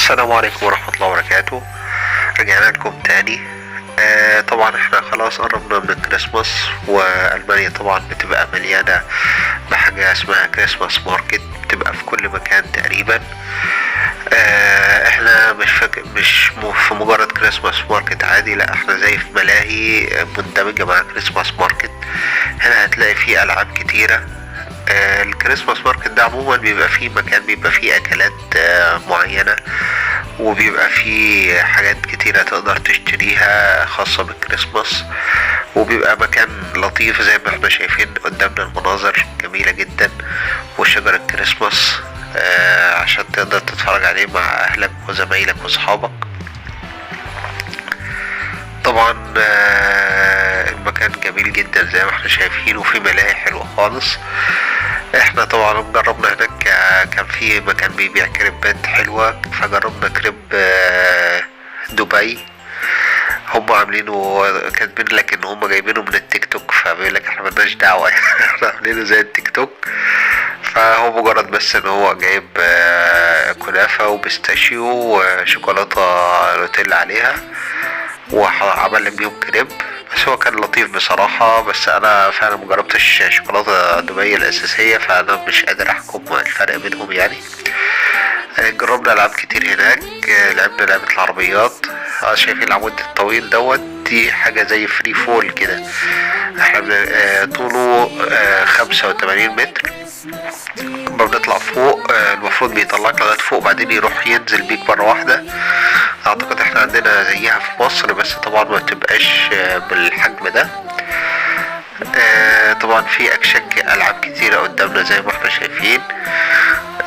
السلام عليكم ورحمة الله وبركاته. رجعنا لكم تاني. طبعا احنا خلاص قربنا من الكريسماس، وألمانيا طبعا بتبقى مليانة بحاجة اسمها كريسماس ماركت، بتبقى في كل مكان تقريبا. احنا مش في مجرد كريسماس ماركت عادي، لا احنا زي في ملاهي مندمجة مع كريسماس ماركت. هنا هتلاقي فيه ألعاب كتيرة. الكريسماس ماركت ده عموما بيبقى فيه مكان، بيبقى فيه اكلات معينة، وبيبقى فيه حاجات كتيرة تقدر تشتريها خاصة بالكريسماس، وبيبقى مكان لطيف زي ما احنا شايفين قدامنا. المناظر جميلة جدا، وشجر الكريسماس عشان تقدر تتفرج عليه مع اهلك وزمايلك واصحابك. طبعا المكان جميل جدا زي ما احنا شايفين، وفي ملاهي حلوة خالص. احنا طبعا جربنا هناك، كان في مكان بيبيع كريبات حلوة، فجربنا كريب دبي. هم عاملينه كاتبين لك ان هم جايبينه من التيك توك، فبيقول لك احنا ملناش دعوة احنا عاملينه زي التيك توك. فهو مجرد بس ان هو جايب كنافة وبيستاشيو وشوكولاتة نوتيلا عليها، وعمل لك بيهم كريب. بس هو كان لطيف بصراحة، بس أنا فعلا مجربتش شوكولاتة دبي الأساسية، فأنا مش قادر أحكم الفرق بينهم يعني. جربنا ألعاب كتير هناك. لعبنا لعبة العربيات. شايفين العمود الطويل دوت، دي حاجة زي فري فول كده. احنا طوله 85 متر. لما بنطلع فوق المفروض بيطلعك لغاية فوق، بعدين يروح ينزل بيك مرة واحدة. اعتقد احنا عندنا زيها في مصر، بس طبعا ما تبقاش بالحجم ده. طبعا في العاب كتيرة قدامنا زي ما احنا شايفين،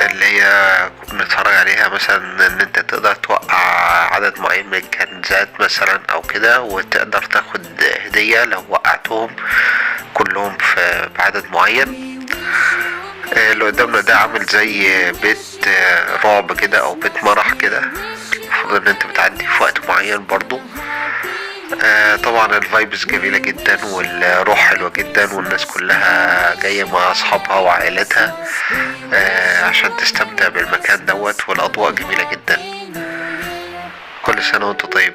اللي هي بنتفرج عليها. مثلا ان انت تقدر توقع عدد معين من الكنزات مثلا او كده، وتقدر تاخد هدية لو وقعتهم كلهم بعدد معين. اللي قدامنا ده عامل زي بيت رعب كده او بيت مرح كده، المفروض ان انت بتعدي في وقت معين برضو. طبعا الفايبس جميلة جدا، والروح حلوة جدا، والناس كلها جاية مع اصحابها وعائلتها عشان تستمتع بالمكان دوت، والاضواء جميلة جدا. كل سنة وانت طيب.